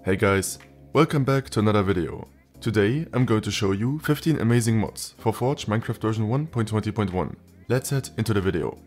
Hey guys, welcome back to another video. Today I'm going to show you 15 amazing mods for Forge Minecraft version 1.20.1. Let's head into the video.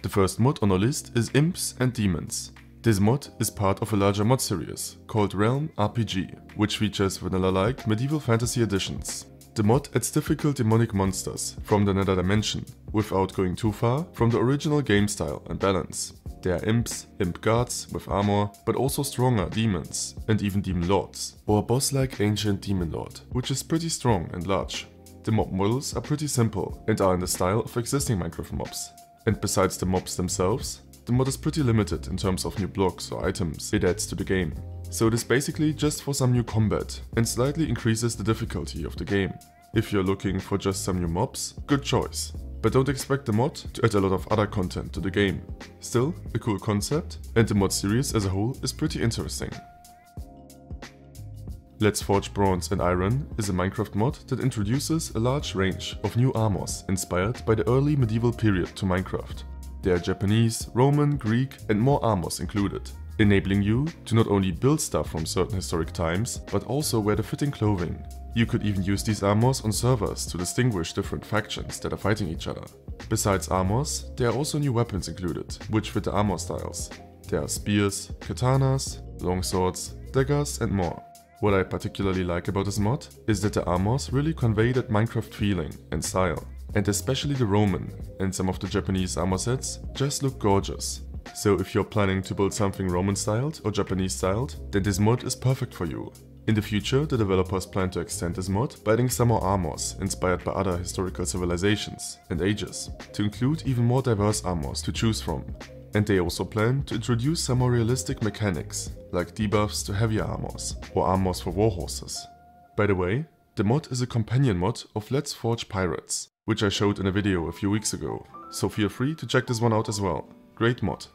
The first mod on our list is Imps and Demons. This mod is part of a larger mod series called Realm RPG, which features vanilla-like medieval fantasy editions. The mod adds difficult demonic monsters from the nether dimension, without going too far from the original game style and balance. There are imps, imp guards with armor, but also stronger demons, and even demon lords, or a boss-like ancient demon lord, which is pretty strong and large. The mob models are pretty simple and are in the style of existing Minecraft mobs. And besides the mobs themselves, the mod is pretty limited in terms of new blocks or items it adds to the game. So it is basically just for some new combat and slightly increases the difficulty of the game. If you're looking for just some new mobs, good choice. But don't expect the mod to add a lot of other content to the game. Still, a cool concept, and the mod series as a whole is pretty interesting. Let's Forge Bronze and Iron is a Minecraft mod that introduces a large range of new armors inspired by the early medieval period to Minecraft. There are Japanese, Roman, Greek and more armors included, enabling you to not only build stuff from certain historic times, but also wear the fitting clothing. You could even use these armors on servers to distinguish different factions that are fighting each other. Besides armors, there are also new weapons included, which fit the armor styles. There are spears, katanas, longswords, daggers and more. What I particularly like about this mod is that the armors really convey that Minecraft feeling and style. And especially the Roman and some of the Japanese armor sets just look gorgeous. So if you're planning to build something Roman styled or Japanese styled, then this mod is perfect for you. In the future, the developers plan to extend this mod by adding some more armors inspired by other historical civilizations and ages, to include even more diverse armors to choose from. And they also plan to introduce some more realistic mechanics, like debuffs to heavier armors, or armors for warhorses. By the way, the mod is a companion mod of Let's Forge Pirates, which I showed in a video a few weeks ago, so feel free to check this one out as well. Great mod.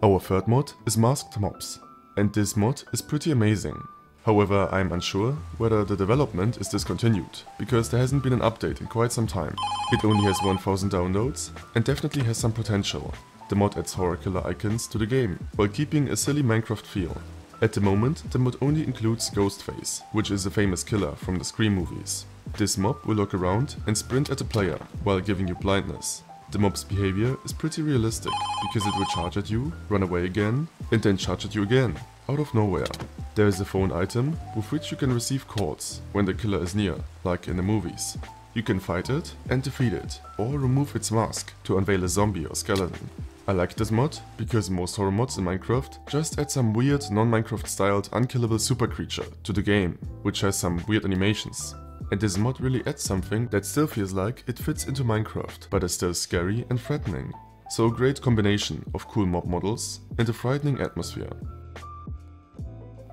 Our third mod is Masked Mobs, and this mod is pretty amazing. However, I am unsure whether the development is discontinued, because there hasn't been an update in quite some time. It only has 1000 downloads and definitely has some potential. The mod adds horror killer icons to the game, while keeping a silly Minecraft feel. At the moment, the mod only includes Ghostface, which is a famous killer from the Scream movies. This mob will look around and sprint at the player, while giving you blindness. The mob's behavior is pretty realistic, because it will charge at you, run away again, and then charge at you again, out of nowhere. There is a phone item with which you can receive calls when the killer is near, like in the movies. You can fight it and defeat it, or remove its mask to unveil a zombie or skeleton. I like this mod because most horror mods in Minecraft just add some weird non-Minecraft styled unkillable super creature to the game, which has some weird animations. And this mod really adds something that still feels like it fits into Minecraft, but is still scary and threatening. So a great combination of cool mob models and a frightening atmosphere.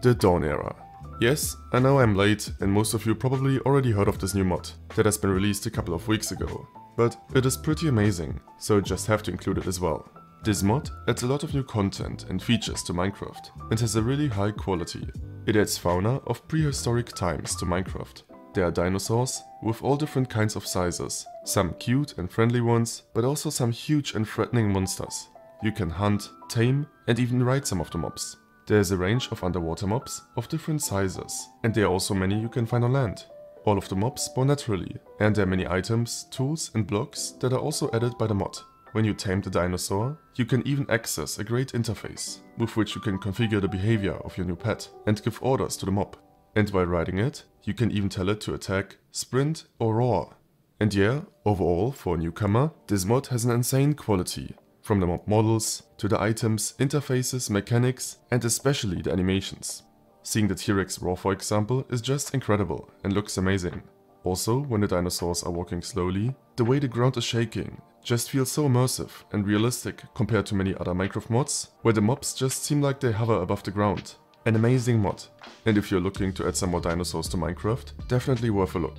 The Dawn Era. Yes, I know I'm late and most of you probably already heard of this new mod that has been released a couple of weeks ago. But it is pretty amazing, so I just have to include it as well. This mod adds a lot of new content and features to Minecraft and has a really high quality. It adds fauna of prehistoric times to Minecraft. There are dinosaurs with all different kinds of sizes, some cute and friendly ones, but also some huge and threatening monsters. You can hunt, tame and even ride some of the mobs. There is a range of underwater mobs of different sizes, and there are also many you can find on land. All of the mobs spawn naturally, and there are many items, tools and blocks that are also added by the mod. When you tame the dinosaur, you can even access a great interface, with which you can configure the behavior of your new pet and give orders to the mob. And while riding it, you can even tell it to attack, sprint or roar. And yeah, overall, for a newcomer, this mod has an insane quality. From the mob models, to the items, interfaces, mechanics, and especially the animations. Seeing the T-Rex roar, for example, is just incredible and looks amazing. Also, when the dinosaurs are walking slowly, the way the ground is shaking just feels so immersive and realistic compared to many other Minecraft mods, where the mobs just seem like they hover above the ground. An amazing mod, and if you're looking to add some more dinosaurs to Minecraft, definitely worth a look.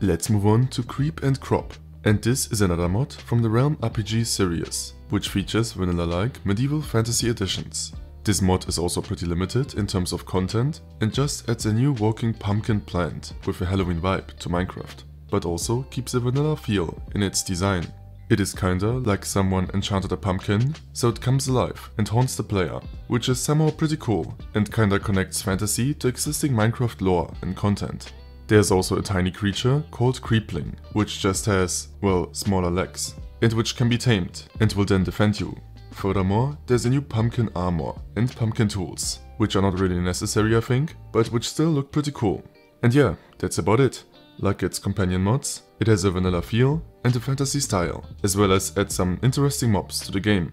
Let's move on to Creep and Crop, and this is another mod from the Realm RPG series, which features vanilla-like medieval fantasy editions. This mod is also pretty limited in terms of content and just adds a new walking pumpkin plant with a Halloween vibe to Minecraft, but also keeps a vanilla feel in its design. It is kinda like someone enchanted a pumpkin, so it comes alive and haunts the player, which is somehow pretty cool and kinda connects fantasy to existing Minecraft lore and content. There's also a tiny creature called Creepling, which just has, well, smaller legs, and which can be tamed and will then defend you. Furthermore, there's a new pumpkin armor and pumpkin tools, which are not really necessary I think, but which still look pretty cool. And yeah, that's about it. Like its companion mods, it has a vanilla feel and a fantasy style, as well as add some interesting mobs to the game.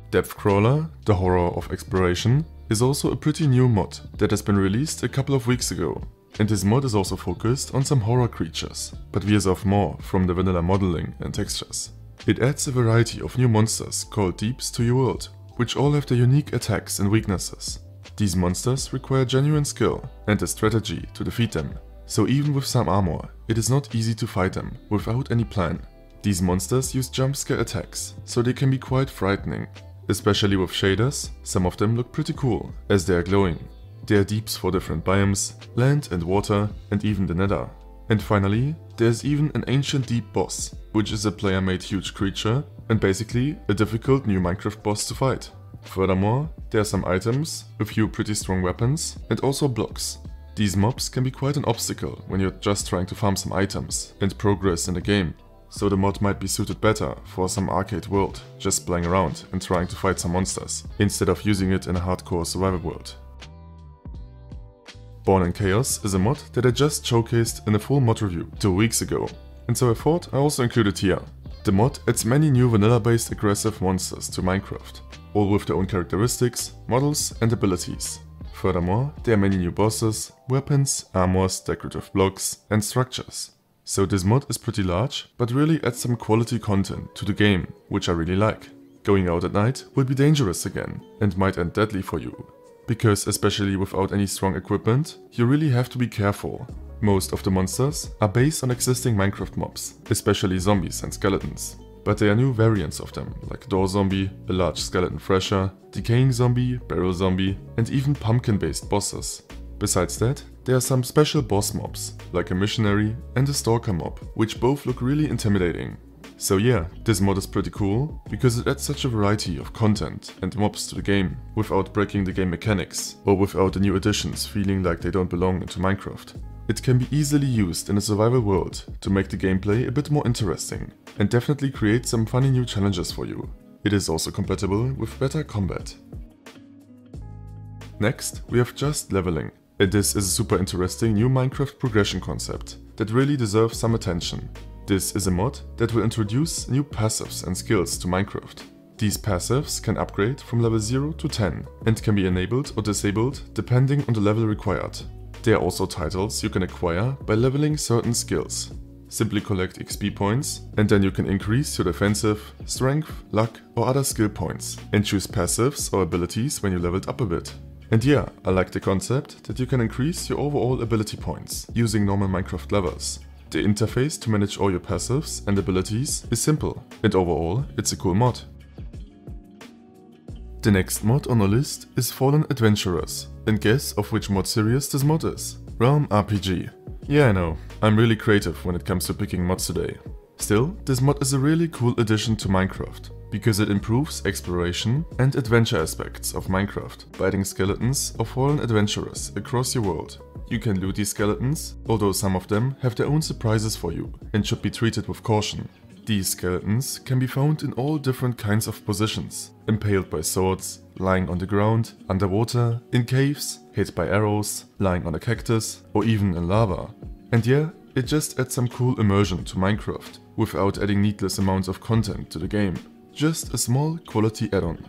Depth Crawler, the horror of exploration, is also a pretty new mod that has been released a couple of weeks ago. And this mod is also focused on some horror creatures, but veers off more from the vanilla modeling and textures. It adds a variety of new monsters called Deeps to your world, which all have their unique attacks and weaknesses. These monsters require genuine skill and a strategy to defeat them, so even with some armor, it is not easy to fight them without any plan. These monsters use jump scare attacks, so they can be quite frightening. Especially with shaders, some of them look pretty cool, as they are glowing. There are deeps for different biomes, land and water, and even the nether. And finally, there's even an ancient deep boss, which is a player-made huge creature, and basically a difficult new Minecraft boss to fight. Furthermore, there are some items, a few pretty strong weapons, and also blocks. These mobs can be quite an obstacle when you're just trying to farm some items and progress in the game, so the mod might be suited better for some arcade world, just playing around and trying to fight some monsters, instead of using it in a hardcore survival world. Born in Chaos is a mod that I just showcased in a full mod review 2 weeks ago, and so I thought I also include it here. The mod adds many new vanilla-based aggressive monsters to Minecraft, all with their own characteristics, models and abilities. Furthermore, there are many new bosses, weapons, armors, decorative blocks and structures. So this mod is pretty large, but really adds some quality content to the game, which I really like. Going out at night will be dangerous again and might end deadly for you. Because especially without any strong equipment, you really have to be careful. Most of the monsters are based on existing Minecraft mobs, especially zombies and skeletons. But there are new variants of them, like Door Zombie, a large skeleton thresher, Decaying Zombie, Barrel Zombie, and even pumpkin-based bosses. Besides that, there are some special boss mobs, like a Missionary and a Stalker mob, which both look really intimidating. So yeah, this mod is pretty cool, because it adds such a variety of content and mobs to the game, without breaking the game mechanics, or without the new additions feeling like they don't belong into Minecraft. It can be easily used in a survival world to make the gameplay a bit more interesting, and definitely create some funny new challenges for you. It is also compatible with better combat. Next, we have Just Leveling, and this is a super interesting new Minecraft progression concept that really deserves some attention. This is a mod that will introduce new passives and skills to Minecraft. These passives can upgrade from level 0 to 10 and can be enabled or disabled depending on the level required. There are also titles you can acquire by leveling certain skills. Simply collect XP points and then you can increase your defensive, strength, luck or other skill points and choose passives or abilities when you leveled up a bit. And yeah, I like the concept that you can increase your overall ability points using normal Minecraft levels. The interface to manage all your passives and abilities is simple, and overall it's a cool mod. The next mod on our list is Fallen Adventurers, and guess of which mod series this mod is? Realm RPG. Yeah, I know, I'm really creative when it comes to picking mods today. Still, this mod is a really cool addition to Minecraft, because it improves exploration and adventure aspects of Minecraft by adding skeletons of fallen adventurers across your world. You can loot these skeletons, although some of them have their own surprises for you and should be treated with caution. These skeletons can be found in all different kinds of positions, impaled by swords, lying on the ground, underwater, in caves, hit by arrows, lying on a cactus, or even in lava. And yeah, it just adds some cool immersion to Minecraft, without adding needless amounts of content to the game. Just a small quality add-on.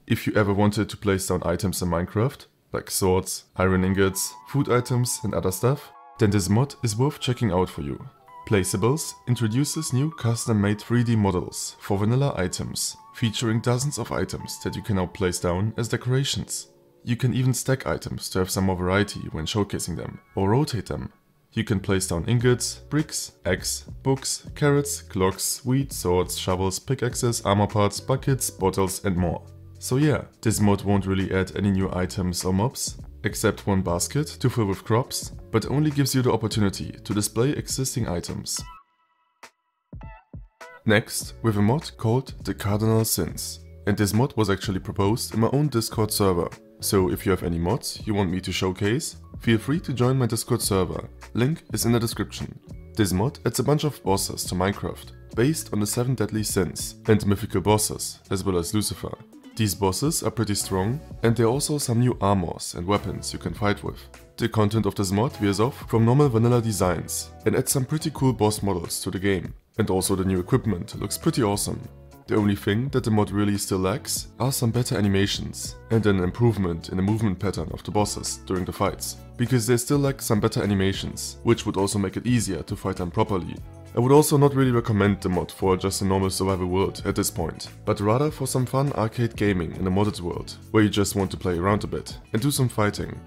If you ever wanted to place down items in Minecraft, like swords, iron ingots, food items and other stuff, then this mod is worth checking out for you. Placeables introduces new custom-made 3D models for vanilla items, featuring dozens of items that you can now place down as decorations. You can even stack items to have some more variety when showcasing them, or rotate them. You can place down ingots, bricks, eggs, books, carrots, clocks, wheat, swords, shovels, pickaxes, armor parts, buckets, bottles and more. So yeah, this mod won't really add any new items or mobs, except one basket to fill with crops, but only gives you the opportunity to display existing items. Next, we have a mod called the Cardinal Sins. And this mod was actually proposed in my own Discord server. So if you have any mods you want me to showcase, feel free to join my Discord server. Link is in the description. This mod adds a bunch of bosses to Minecraft, based on the 7 deadly sins and mythical bosses, as well as Lucifer. These bosses are pretty strong, and there are also some new armors and weapons you can fight with. The content of this mod veers off from normal vanilla designs, and adds some pretty cool boss models to the game. And also the new equipment looks pretty awesome. The only thing that the mod really still lacks are some better animations, and an improvement in the movement pattern of the bosses during the fights, because they still lack some better animations, which would also make it easier to fight them properly. I would also not really recommend the mod for just a normal survival world at this point, but rather for some fun arcade gaming in a modded world, where you just want to play around a bit and do some fighting.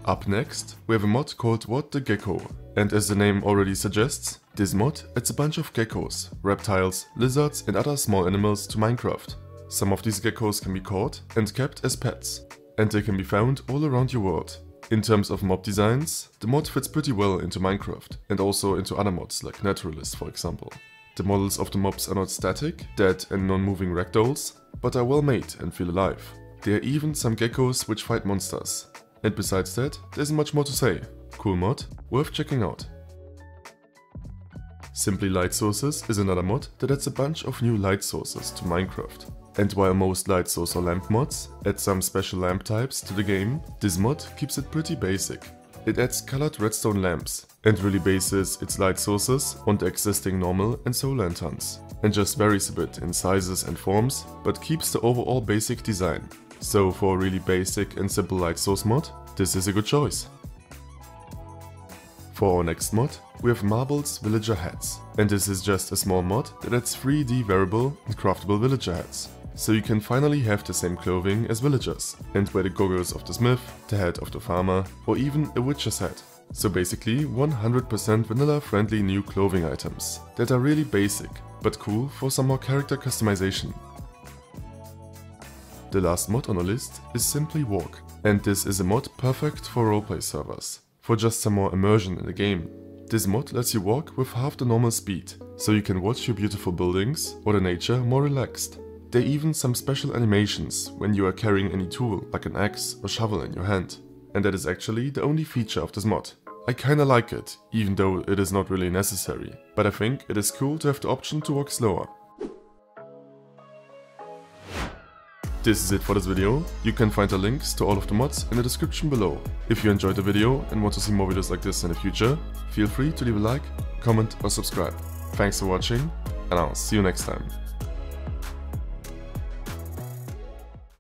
Up next, we have a mod called What the GECK'O, and as the name already suggests, this mod adds a bunch of geckos, reptiles, lizards and other small animals to Minecraft. Some of these geckos can be caught and kept as pets, and they can be found all around your world. In terms of mob designs, the mod fits pretty well into Minecraft, and also into other mods like Naturalist for example. The models of the mobs are not static, dead and non-moving ragdolls, but are well made and feel alive. There are even some geckos which fight monsters. And besides that, there isn't much more to say. Cool mod, worth checking out. Simply Light Sources is another mod that adds a bunch of new light sources to Minecraft. And while most light source or lamp mods add some special lamp types to the game, this mod keeps it pretty basic. It adds colored redstone lamps and really bases its light sources on the existing normal and soul lanterns, and just varies a bit in sizes and forms, but keeps the overall basic design. So for a really basic and simple light source mod, this is a good choice. For our next mod, we have Marble's Villager Hats, and this is just a small mod that adds 3D wearable and craftable villager hats. So you can finally have the same clothing as villagers, and wear the goggles of the smith, the hat of the farmer, or even a witcher's hat. So basically 100% vanilla friendly new clothing items that are really basic, but cool for some more character customization. The last mod on our list is SimplyWalk, and this is a mod perfect for roleplay servers, for just some more immersion in the game. This mod lets you walk with half the normal speed, so you can watch your beautiful buildings or the nature more relaxed. There are even some special animations when you are carrying any tool like an axe or shovel in your hand, and that is actually the only feature of this mod. I kinda like it, even though it is not really necessary, but I think it is cool to have the option to walk slower. This is it for this video. You can find the links to all of the mods in the description below. If you enjoyed the video and want to see more videos like this in the future, feel free to leave a like, comment or subscribe. Thanks for watching, and I'll see you next time.